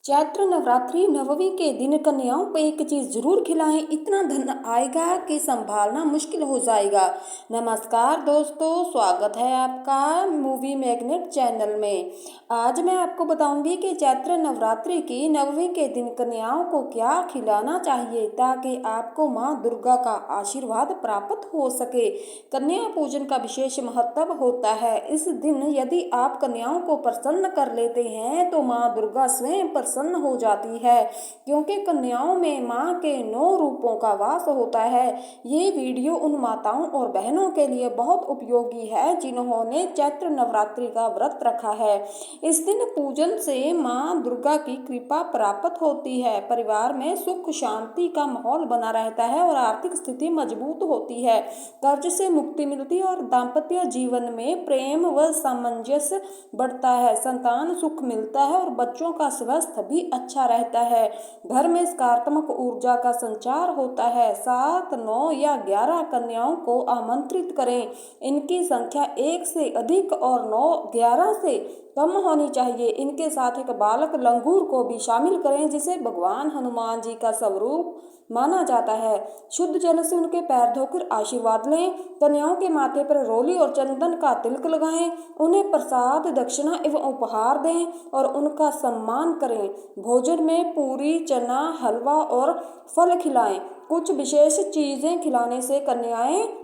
चैत्र नवरात्रि नवमी के दिन कन्याओं को एक चीज जरूर खिलाएं, इतना धन आएगा कि संभालना मुश्किल हो जाएगा। नमस्कार दोस्तों, स्वागत है आपका मूवी मैग्नेट चैनल में। आज मैं आपको बताऊंगी कि चैत्र नवरात्रि की नवमी के दिन कन्याओं को क्या खिलाना चाहिए ताकि आपको मां दुर्गा का आशीर्वाद प्राप्त हो सके। कन्या पूजन का विशेष महत्व होता है। इस दिन यदि आप कन्याओं को प्रसन्न कर लेते हैं तो मां दुर्गा स्वयं प्रसन्न हो जाती है, क्योंकि कन्याओं में मां के 9 रूपों का वास होता है। ये वीडियो उन माताओं और बहनों के लिए बहुत उपयोगी है जिन्होंने चैत्र नवरात्रि का व्रत रखा है। इस दिन पूजन से मां दुर्गा की कृपा प्राप्त होती है, परिवार में सुख शांति का माहौल बना रहता है और आर्थिक स्थिति मजबूत होती है। कर्ज से मुक्ति मिलती है और दाम्पत्य जीवन में प्रेम व सामंजस्य बढ़ता है। संतान सुख मिलता है और बच्चों का स्वास्थ्य भी अच्छा रहता है। घर में सकारात्मक ऊर्जा का संचार होता है। 7, 9 या 11 कन्याओं को आमंत्रित करें। इनकी संख्या 1 से अधिक और 9, 11 से कम होनी चाहिए। इनके साथ एक बालक लंगूर को भी शामिल करें, जिसे भगवान हनुमान जी का स्वरूप माना जाता है। शुद्ध जल से उनके पैर धोकर आशीर्वाद लें। कन्याओं के माथे पर रोली और चंदन का तिलक लगाएं। उन्हें प्रसाद, दक्षिणा एवं उपहार दें और उनका सम्मान करें। भोजन में पूरी, चना, हलवा और फल खिलाएं। कुछ विशेष चीजें खिलाने से कन्याएं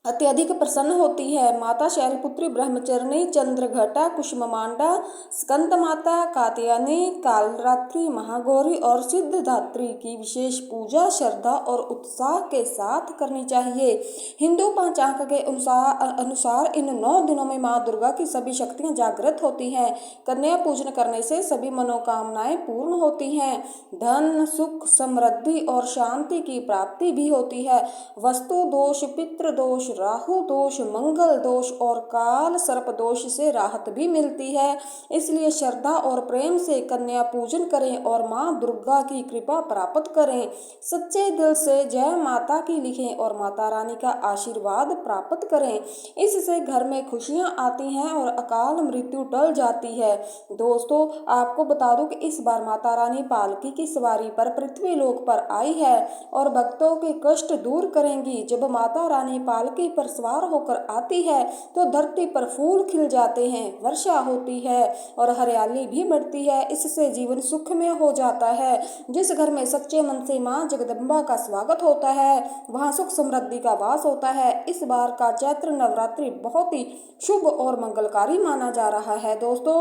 अत्यधिक प्रसन्न होती है। माता शैलपुत्री, ब्रह्मचर्णी, चंद्रघटा, कुसुमांडा, स्कंद माता, कात्यायनी, कालरात्रि, महागौरी और सिद्धदात्री की विशेष पूजा श्रद्धा और उत्साह के साथ करनी चाहिए। हिंदू पंचांग के अनुसार इन 9 दिनों में मां दुर्गा की सभी शक्तियां जागृत होती हैं। कन्या पूजन करने से सभी मनोकामनाएं पूर्ण होती हैं। धन, सुख, समृद्धि और शांति की प्राप्ति भी होती है। वस्तु दोष, पितृ दोष, राहु दोष, मंगल दोष और काल सर्प दोष से राहत भी मिलती है। इसलिए श्रद्धा और प्रेम से कन्या पूजन करें और मां दुर्गा की कृपा प्राप्त करें। सच्चे दिल से जय माता की लिखें और माता रानी का आशीर्वाद प्राप्त करें। इससे घर में खुशियां आती हैं और अकाल मृत्यु टल जाती है। दोस्तों, आपको बता दूं कि इस बार माता रानी पालकी की सवारी पर पृथ्वी लोक पर आई है और भक्तों के कष्ट दूर करेंगी। जब माता रानी पालकी पर सवार होकर आती है तो धरती पर फूल खिल जाते हैं, वर्षा होती है और हरियाली भी बढ़ती है। इससे जीवन सुखमय हो जाता है। जिस घर में सच्चे मन से मां जगदम्बा का स्वागत होता है, वहां सुख समृद्धि का वास होता है। इस बार का चैत्र नवरात्रि बहुत ही शुभ और मंगलकारी माना जा रहा है। दोस्तों,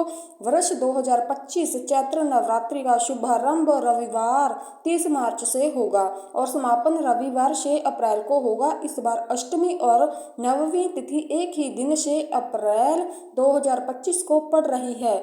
वर्ष 2025 चैत्र नवरात्रि का शुभारंभ रविवार 30 मार्च से होगा और समापन रविवार 6 अप्रैल को होगा। इस बार अष्टमी और नवमी तिथि एक ही दिन 6 अप्रैल 2025 को पड़ रही है,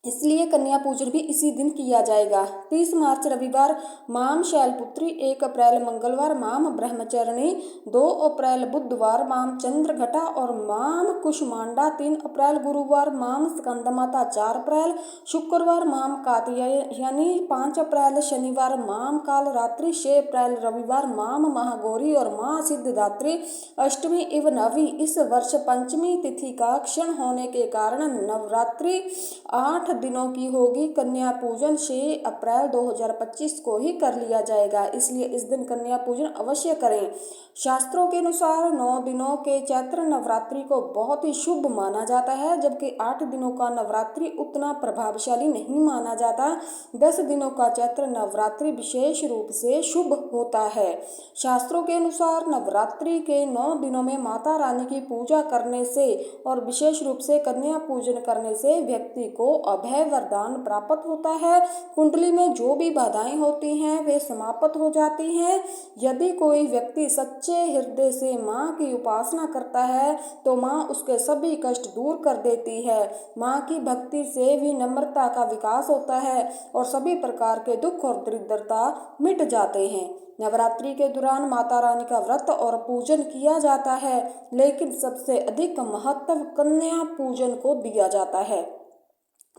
इसलिए कन्या पूजन भी इसी दिन किया जाएगा। 30 मार्च रविवार माम शैलपुत्री, 1 अप्रैल मंगलवार माम ब्रह्मचरणी, 2 अप्रैल बुधवार माम चंद्रघटा और माम कुसुमांडा, 3 अप्रैल गुरुवार माम स्कंदमाता, 4 अप्रैल शुक्रवार माम कात्यायनी, 5 अप्रैल शनिवार माम कालरात्रि, 6 अप्रैल रविवार माम महागौरी और मां सिद्धदात्री। अष्टमी एवं नवी इस वर्ष पंचमी तिथि का क्षण होने के कारण नवरात्रि 8 दिनों की होगी। कन्या पूजन 6 अप्रैल 2025 को ही कर लिया जाएगा, इसलिए इस दिन कन्या पूजन अवश्य करें। शास्त्रों के अनुसार 9 दिनों के चैत्र नवरात्रि को बहुत ही शुभ माना जाता है, जबकि 8 दिनों का नवरात्रि उतना प्रभावशाली नहीं माना जाता। 10 दिनों का चैत्र नवरात्रि विशेष रूप से शुभ होता है। शास्त्रों के अनुसार नवरात्रि के 9 दिनों में माता रानी की पूजा करने से और विशेष रूप से कन्या पूजन करने से व्यक्ति को अभय वरदान प्राप्त होता है। कुंडली में जो भी बाधाएं होती हैं वे समाप्त हो जाती हैं। यदि कोई व्यक्ति सच्चे हृदय से मां की उपासना करता है तो मां उसके सभी कष्ट दूर कर देती है। मां की भक्ति से विनम्रता का विकास होता है और सभी प्रकार के दुख और दरिद्रता मिट जाते हैं। नवरात्रि के दौरान माता रानी का व्रत और पूजन किया जाता है, लेकिन सबसे अधिक महत्व कन्या पूजन को दिया जाता है।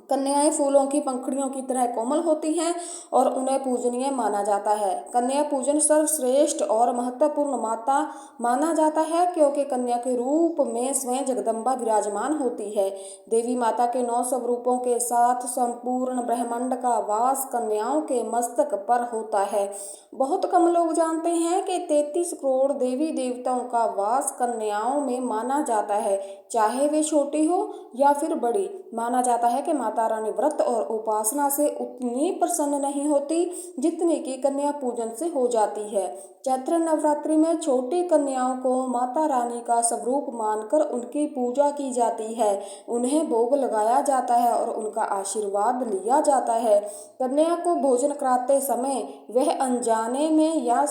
कन्याएं फूलों की पंखुड़ियों की तरह कोमल होती हैं और उन्हें पूजनीय माना जाता है। कन्या पूजन सर्वश्रेष्ठ और महत्वपूर्ण माता माना जाता है, क्योंकि कन्या के रूप में स्वयं जगदम्बा विराजमान होती है। देवी माता के 9 स्वरूपों के साथ संपूर्ण ब्रह्मांड का वास कन्याओं के मस्तक पर होता है। बहुत कम लोग जानते हैं कि 33 करोड़ देवी देवताओं का वास कन्याओं में माना जाता है, चाहे वे छोटी हो या फिर बड़ी। माना जाता है कि माता रानी व्रत और उपासना से उतनी प्रसन्न नहीं होती जितनी कि कन्या पूजन से हो जाती है। चैत्र नवरात्रि में छोटी कन्याओं को माता रानी का स्वरूप मानकर उनकी पूजा की जाती है, उन्हें भोग लगाया जाता है और उनका आशीर्वाद लिया जाता है। कन्या को भोजन कराते समय वह अनजाने में या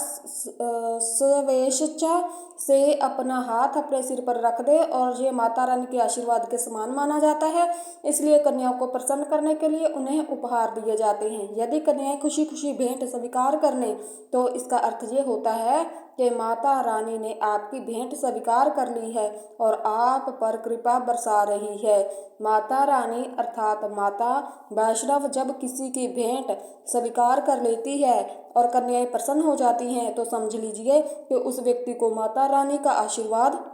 स्वेच्छा से अपना हाथ अपने सिर पर रख दे और ये माता रानी के आशीर्वाद के समान माना जाता है। इसलिए कन्याओं को प्रसन्न करने के लिए उन्हें उपहार दिए जाते हैं। यदि कन्याएं खुशी खुशी भेंट स्वीकार कर लें तो इसका अर्थ ये होता है कि माता रानी ने आपकी भेंट स्वीकार कर ली है और आप पर कृपा बरसा रही है। माता रानी अर्थात माता वैष्णव जब किसी की भेंट स्वीकार कर लेती है और कन्याएं प्रसन्न हो जाती हैं तो समझ लीजिए कि उस व्यक्ति को माता रानी का आशीर्वाद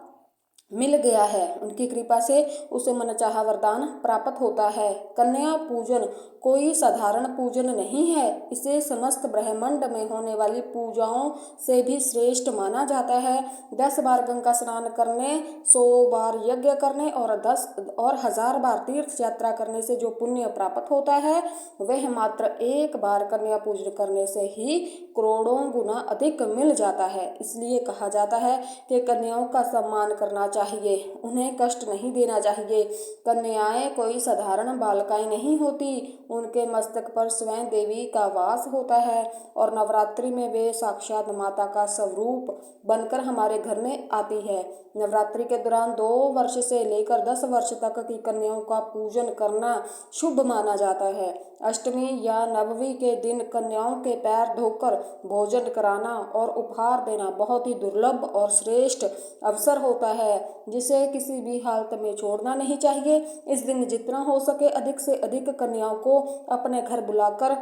मिल गया है, उनकी कृपा से उसे मनचाहा वरदान प्राप्त होता है। कन्या पूजन कोई साधारण पूजन नहीं है, इसे समस्त ब्रह्मांड में होने वाली पूजाओं से भी श्रेष्ठ माना जाता है। 10 बार गंगा स्नान करने, 100 बार यज्ञ करने और 1000 बार तीर्थ यात्रा करने से जो पुण्य प्राप्त होता है वह मात्र एक बार कन्या पूजन करने से ही करोड़ों गुना अधिक मिल जाता है। इसलिए कहा जाता है कि कन्याओं का सम्मान करना चाहिए, उन्हें कष्ट नहीं देना चाहिए। कन्याएं कोई साधारण बालिकाएं नहीं होती, उनके मस्तक पर स्वयं देवी का वास होता है और नवरात्रि में वे साक्षात माता का स्वरूप बनकर हमारे घर में आती है। नवरात्रि के दौरान 2 वर्ष से लेकर 10 वर्ष तक की कन्याओं का पूजन करना शुभ माना जाता है। अष्टमी या नवमी के दिन कन्याओं के पैर धोकर भोजन कराना और उपहार देना बहुत ही दुर्लभ और श्रेष्ठ अवसर होता है, जिसे किसी भी हालत में छोड़ना नहीं चाहिए। इस दिन जितना हो सके अधिक से अधिक कन्याओं को अपने घर बुलाकर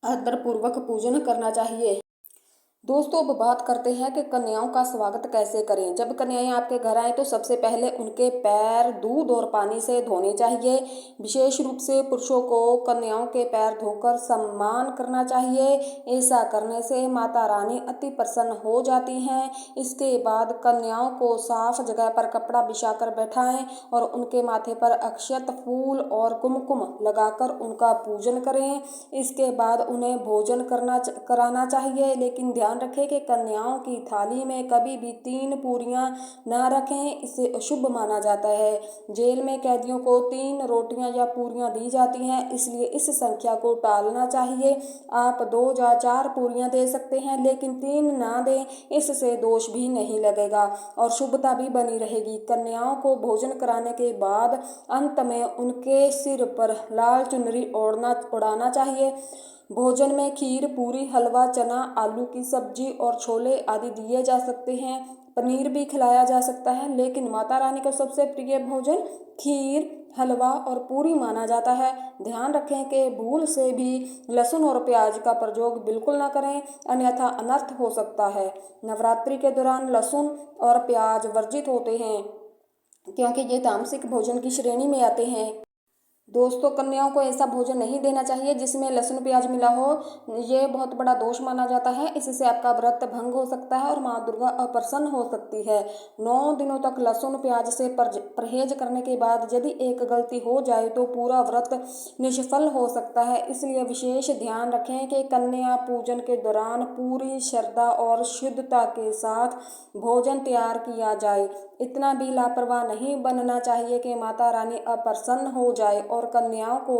आदरपूर्वक पूजन करना चाहिए। दोस्तों अब बात करते हैं कि कन्याओं का स्वागत कैसे करें। जब कन्याएं आपके घर आए तो सबसे पहले उनके पैर दूध और पानी से धोने चाहिए। विशेष रूप से पुरुषों को कन्याओं के पैर धोकर सम्मान करना चाहिए। ऐसा करने से माता रानी अति प्रसन्न हो जाती हैं। इसके बाद कन्याओं को साफ जगह पर कपड़ा बिछाकर बैठाएं और उनके माथे पर अक्षत, फूल और कुमकुम लगाकर उनका पूजन करें। इसके बाद उन्हें भोजन कराना चाहिए, लेकिन ध्यान रखें कि कन्याओं की थाली में कभी भी 3 पूरियां ना रखें, इसे अशुभ माना जाता है। जेल में कैदियों को 3 रोटियां या पूरियां दी जाती हैं, इसलिए इस संख्या को टालना चाहिए। आप 2 या 4 पूरियां दे सकते हैं, लेकिन 3 ना दें, इससे दोष भी नहीं लगेगा और शुभता भी बनी रहेगी। कन्याओं को भोजन कराने के बाद अंत में उनके सिर पर लाल चुनरी उड़ाना चाहिए। भोजन में खीर, पूरी, हलवा, चना, आलू की सब्जी और छोले आदि दिए जा सकते हैं। पनीर भी खिलाया जा सकता है, लेकिन माता रानी का सबसे प्रिय भोजन खीर, हलवा और पूरी माना जाता है। ध्यान रखें कि भूल से भी लहसुन और प्याज का प्रयोग बिल्कुल ना करें, अन्यथा अनर्थ हो सकता है। नवरात्रि के दौरान लहसुन और प्याज वर्जित होते हैं, क्योंकि ये तामसिक भोजन की श्रेणी में आते हैं। दोस्तों कन्याओं को ऐसा भोजन नहीं देना चाहिए जिसमें लहसुन प्याज मिला हो, ये बहुत बड़ा दोष माना जाता है। इससे आपका व्रत भंग हो सकता है और माँ दुर्गा अप्रसन्न हो सकती है। 9 दिनों तक लहसुन प्याज से परहेज करने के बाद यदि एक गलती हो जाए तो पूरा व्रत निष्फल हो सकता है। इसलिए विशेष ध्यान रखें कि कन्या पूजन के दौरान पूरी श्रद्धा और शुद्धता के साथ भोजन तैयार किया जाए। इतना भी लापरवाह नहीं बनना चाहिए कि माता रानी अप्रसन्न हो जाए और कन्याओं को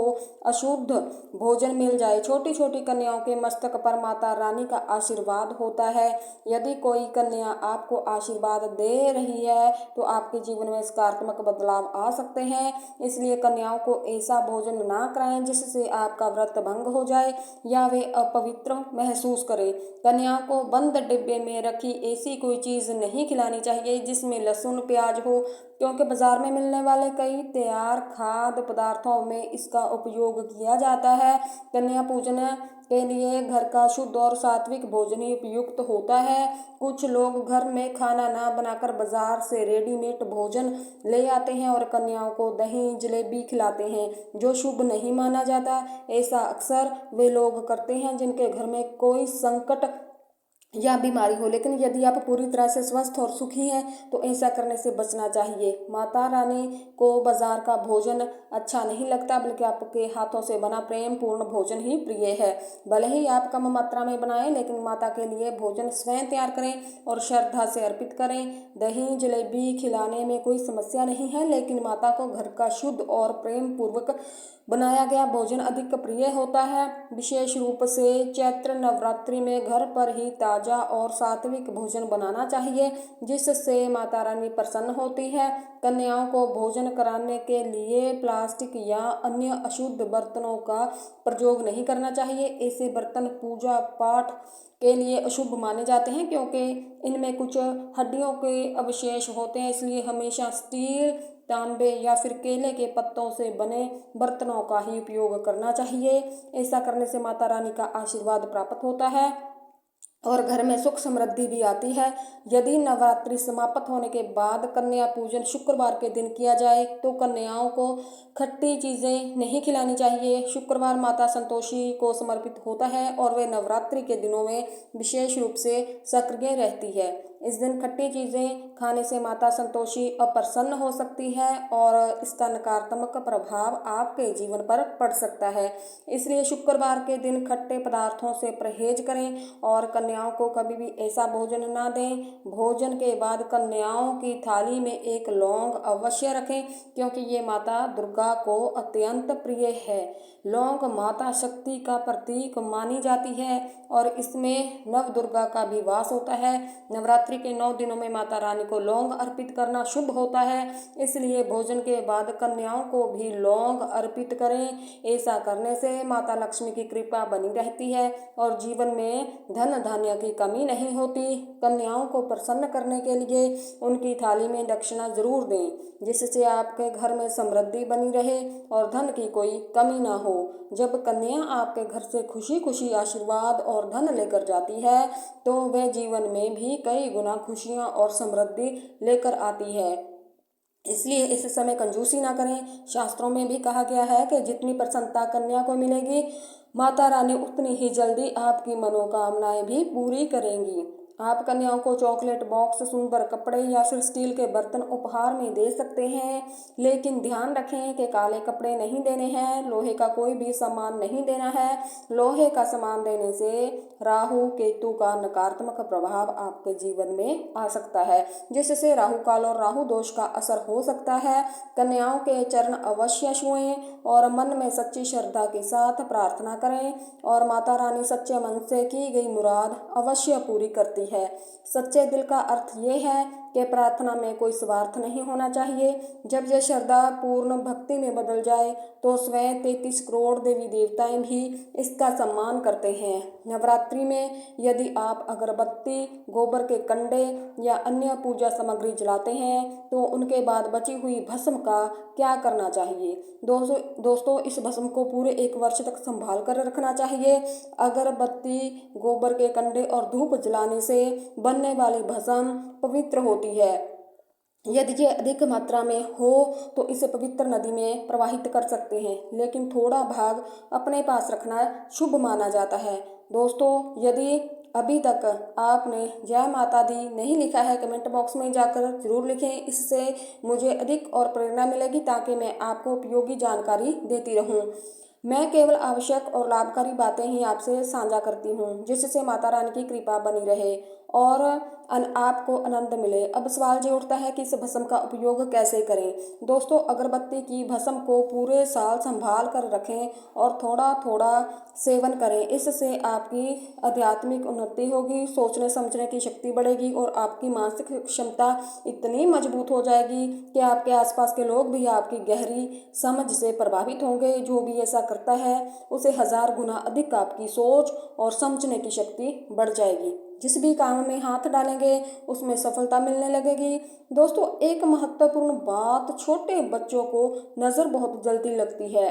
अशुद्ध भोजन मिल जाए। छोटी छोटी कन्याओं के मस्तक पर माता रानी का आशीर्वाद होता है। यदि कोई कन्या आपको आशीर्वाद दे रही है तो आपके जीवन में सकारात्मक बदलाव आ सकते हैं। इसलिए कन्याओं को ऐसा भोजन ना कराएं जिससे आपका व्रत भंग हो जाए या वे अपवित्र महसूस करें। कन्याओं को बंद डिब्बे में रखी ऐसी कोई चीज़ नहीं खिलानी चाहिए जिसमें लहसुन प्याज हो। क्योंकि बाजार में मिलने वाले कई तैयार खाद्य पदार्थों में इसका उपयोग किया जाता है। कन्या पूजन के लिए घर का शुद्ध और सात्विक भोजन ही उपयुक्त होता है। कुछ लोग घर में खाना ना बनाकर बाजार से रेडीमेड भोजन ले आते हैं और कन्याओं को दही जलेबी खिलाते हैं, जो शुभ नहीं माना जाता। ऐसा अक्सर वे लोग करते हैं जिनके घर में कोई संकट या बीमारी हो, लेकिन यदि आप पूरी तरह से स्वस्थ और सुखी हैं तो ऐसा करने से बचना चाहिए। माता रानी को बाजार का भोजन अच्छा नहीं लगता, बल्कि आपके हाथों से बना प्रेम पूर्ण भोजन ही प्रिय है। भले ही आप कम मात्रा में बनाएं, लेकिन माता के लिए भोजन स्वयं तैयार करें और श्रद्धा से अर्पित करें। दही जलेबी खिलाने में कोई समस्या नहीं है, लेकिन माता को घर का शुद्ध और प्रेम पूर्वक बनाया गया भोजन अधिक प्रिय होता है। विशेष रूप से चैत्र नवरात्रि में घर पर ही ताजा और सात्विक भोजन बनाना चाहिए, जिससे माता रानी प्रसन्न होती है। कन्याओं को भोजन कराने के लिए प्लास्टिक या अन्य अशुद्ध बर्तनों का प्रयोग नहीं करना चाहिए। ऐसे बर्तन पूजा पाठ के लिए अशुभ माने जाते हैं, क्योंकि इनमें कुछ हड्डियों के अवशेष होते हैं। इसलिए हमेशा स्टील, तांबे या फिर केले के पत्तों से बने बर्तनों का ही उपयोग करना चाहिए। ऐसा करने से माता रानी का आशीर्वाद प्राप्त होता है और घर में सुख समृद्धि भी आती है। यदि नवरात्रि समाप्त होने के बाद कन्या पूजन शुक्रवार के दिन किया जाए तो कन्याओं को खट्टी चीज़ें नहीं खिलानी चाहिए। शुक्रवार माता संतोषी को समर्पित होता है और वे नवरात्रि के दिनों में विशेष रूप से सक्रिय रहती है। इस दिन खट्टी चीज़ें खाने से माता संतोषी अप्रसन्न हो सकती है और इसका नकारात्मक प्रभाव आपके जीवन पर पड़ सकता है। इसलिए शुक्रवार के दिन खट्टे पदार्थों से परहेज करें और कन्याओं को कभी भी ऐसा भोजन ना दें। भोजन के बाद कन्याओं की थाली में एक लौंग अवश्य रखें, क्योंकि ये माता दुर्गा को अत्यंत प्रिय है। लौंग माता शक्ति का प्रतीक मानी जाती है और इसमें नव दुर्गा का भी वास होता है। नवरात्रि के 9 दिनों में माता रानी को लौंग अर्पित करना शुभ होता है, इसलिए भोजन के बाद कन्याओं को भी लौंग अर्पित करें। ऐसा करने से माता लक्ष्मी की कृपा बनी रहती है और जीवन में धन धान्य की कमी नहीं होती। कन्याओं को प्रसन्न करने के लिए उनकी थाली में दक्षिणा जरूर दें, जिससे आपके घर में समृद्धि बनी रहे और धन की कोई कमी ना हो। जब कन्या आपके घर से खुशी खुशी आशीर्वाद और धन लेकर जाती है तो वह जीवन में भी कई गुना खुशियां और समृद्धि लेकर आती है। इसलिए इस समय कंजूसी ना करें। शास्त्रों में भी कहा गया है कि जितनी प्रसन्नता कन्या को मिलेगी, माता रानी उतनी ही जल्दी आपकी मनोकामनाएं भी पूरी करेंगी। आप कन्याओं को चॉकलेट बॉक्स, सुंदर कपड़े या फिर स्टील के बर्तन उपहार में दे सकते हैं, लेकिन ध्यान रखें कि काले कपड़े नहीं देने हैं। लोहे का कोई भी सामान नहीं देना है। लोहे का सामान देने से राहु केतु का नकारात्मक प्रभाव आपके जीवन में आ सकता है, जिससे राहु काल और राहु दोष का असर हो सकता है। कन्याओं के चरण अवश्य छुएं और मन में सच्ची श्रद्धा के साथ प्रार्थना करें और माता रानी सच्चे मन से की गई मुराद अवश्य पूरी करती है। सच्चे दिल का अर्थ ये है कि प्रार्थना में कोई स्वार्थ नहीं होना चाहिए। जब यह श्रद्धा पूर्ण भक्ति में बदल जाए तो स्वयं 33 करोड़ देवी देवताएं भी इसका सम्मान करते हैं। नवरात्रि में यदि आप अगरबत्ती, गोबर के कंडे या अन्य पूजा सामग्री जलाते हैं तो उनके बाद बची हुई भस्म का क्या करना चाहिए? दोस्तों इस भस्म को पूरे 1 वर्ष तक संभाल कर रखना चाहिए। अगरबत्ती, गोबर के कंडे और धूप जलाने से बनने वाली भस्म पवित्र होती है। यदि ये अधिक मात्रा में हो तो इसे पवित्र नदी में प्रवाहित कर सकते हैं, लेकिन थोड़ा भाग अपने पास रखना शुभ माना जाता है। दोस्तों यदि अभी तक आपने जय माता दी नहीं लिखा है, कमेंट बॉक्स में जाकर जरूर लिखें। इससे मुझे अधिक और प्रेरणा मिलेगी ताकि मैं आपको उपयोगी जानकारी देती रहूं। मैं केवल आवश्यक और लाभकारी बातें ही आपसे साझा करती हूँ, जिससे माता रानी की कृपा बनी रहे और आपको आनंद मिले। अब सवाल ये उठता है कि इस भस्म का उपयोग कैसे करें। दोस्तों अगरबत्ती की भस्म को पूरे साल संभाल कर रखें और थोड़ा थोड़ा सेवन करें। इससे आपकी आध्यात्मिक उन्नति होगी, सोचने समझने की शक्ति बढ़ेगी और आपकी मानसिक क्षमता इतनी मजबूत हो जाएगी कि आपके आसपास के लोग भी आपकी गहरी समझ से प्रभावित होंगे। जो भी ऐसा करता है उसे 1000 गुना अधिक आपकी सोच और समझने की शक्ति बढ़ जाएगी। जिस भी काम में हाथ डालेंगे उसमें सफलता मिलने लगेगी। दोस्तों, एक महत्वपूर्ण बात, छोटे बच्चों को नज़र बहुत जल्दी लगती है।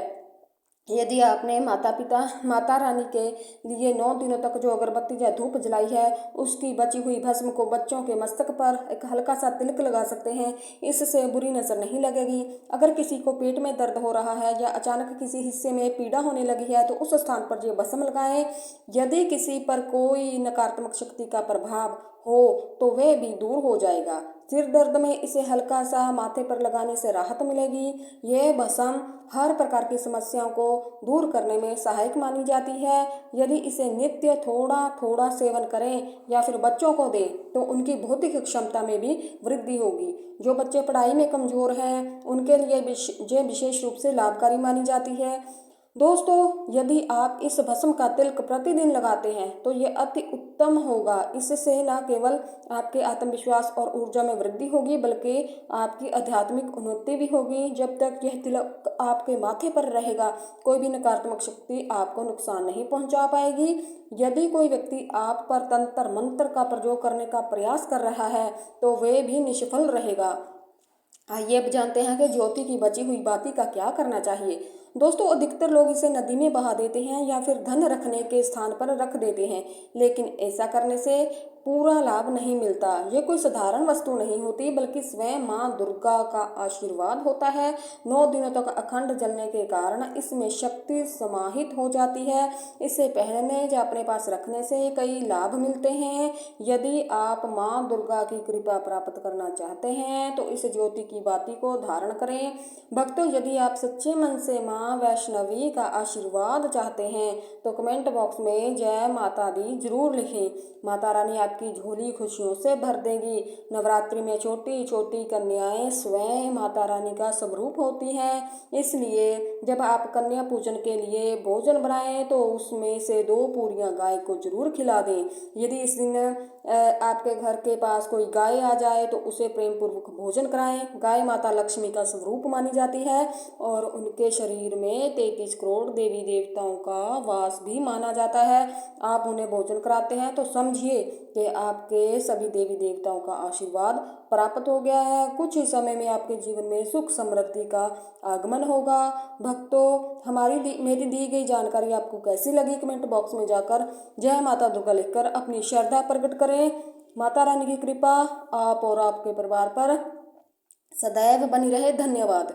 यदि आपने माता रानी के लिए 9 दिनों तक जो अगरबत्ती या धूप जलाई है, उसकी बची हुई भस्म को बच्चों के मस्तक पर एक हल्का सा तिलक लगा सकते हैं। इससे बुरी नज़र नहीं लगेगी। अगर किसी को पेट में दर्द हो रहा है या अचानक किसी हिस्से में पीड़ा होने लगी है तो उस स्थान पर ये भस्म लगाएं। यदि किसी पर कोई नकारात्मक शक्ति का प्रभाव हो तो वह भी दूर हो जाएगा। सिर दर्द में इसे हल्का सा माथे पर लगाने से राहत मिलेगी। यह भस्म हर प्रकार की समस्याओं को दूर करने में सहायक मानी जाती है। यदि इसे नित्य थोड़ा थोड़ा सेवन करें या फिर बच्चों को दें तो उनकी बौद्धिक क्षमता में भी वृद्धि होगी। जो बच्चे पढ़ाई में कमज़ोर हैं उनके लिए ये विशेष रूप से लाभकारी मानी जाती है। दोस्तों, यदि आप इस भस्म का तिलक प्रतिदिन लगाते हैं तो ये अति उत्तम होगा। इससे न केवल आपके आत्मविश्वास और ऊर्जा में वृद्धि होगी बल्कि आपकी आध्यात्मिक उन्नति भी होगी। जब तक यह तिलक आपके माथे पर रहेगा कोई भी नकारात्मक शक्ति आपको नुकसान नहीं पहुंचा पाएगी। यदि कोई व्यक्ति आप पर तंत्र मंत्र का प्रयोग करने का प्रयास कर रहा है तो वह भी निष्फल रहेगा। आइए अब जानते हैं कि ज्योति की बची हुई बाती का क्या करना चाहिए। दोस्तों, अधिकतर लोग इसे नदी में बहा देते हैं या फिर धन रखने के स्थान पर रख देते हैं, लेकिन ऐसा करने से पूरा लाभ नहीं मिलता। ये कोई साधारण वस्तु नहीं होती बल्कि स्वयं माँ दुर्गा का आशीर्वाद होता है। 9 दिनों तक अखंड जलने के कारण इसमें शक्ति समाहित हो जाती है। इसे पहनने या अपने पास रखने से कई लाभ मिलते हैं। यदि आप माँ दुर्गा की कृपा प्राप्त करना चाहते हैं तो इस ज्योति की बाती को धारण करें। भक्तों, यदि आप सच्चे मन से माँ वैष्णवी का आशीर्वाद चाहते हैं तो कमेंट बॉक्स में जय माता दी जरूर लिखें। माता रानी आपकी झोली खुशियों से भर देगी। नवरात्रि में छोटी छोटी कन्याएं स्वयं माता रानी का स्वरूप होती हैं, इसलिए जब आप कन्या पूजन के लिए भोजन बनाएं तो उसमें से 2 पूरियां गाय को जरूर खिला दें। यदि इस दिन आपके घर के पास कोई गाय आ जाए तो उसे प्रेम पूर्वक भोजन कराएं। गाय माता लक्ष्मी का स्वरूप मानी जाती है और उनके शरीर में 33 करोड़ देवी देवताओं का वास भी माना जाता है। आप उन्हें भोजन कराते हैं तो समझिए कि आपके सभी देवी देवताओं का आशीर्वाद प्राप्त हो गया है। कुछ ही समय में आपके जीवन में सुख समृद्धि का आगमन होगा। भक्तों, मेरी दी गई जानकारी आपको कैसी लगी कमेंट बॉक्स में जाकर जय माता दुर्गा लिखकर अपनी श्रद्धा प्रकट करें। माता रानी की कृपा आप और आपके परिवार पर सदैव बनी रहे। धन्यवाद।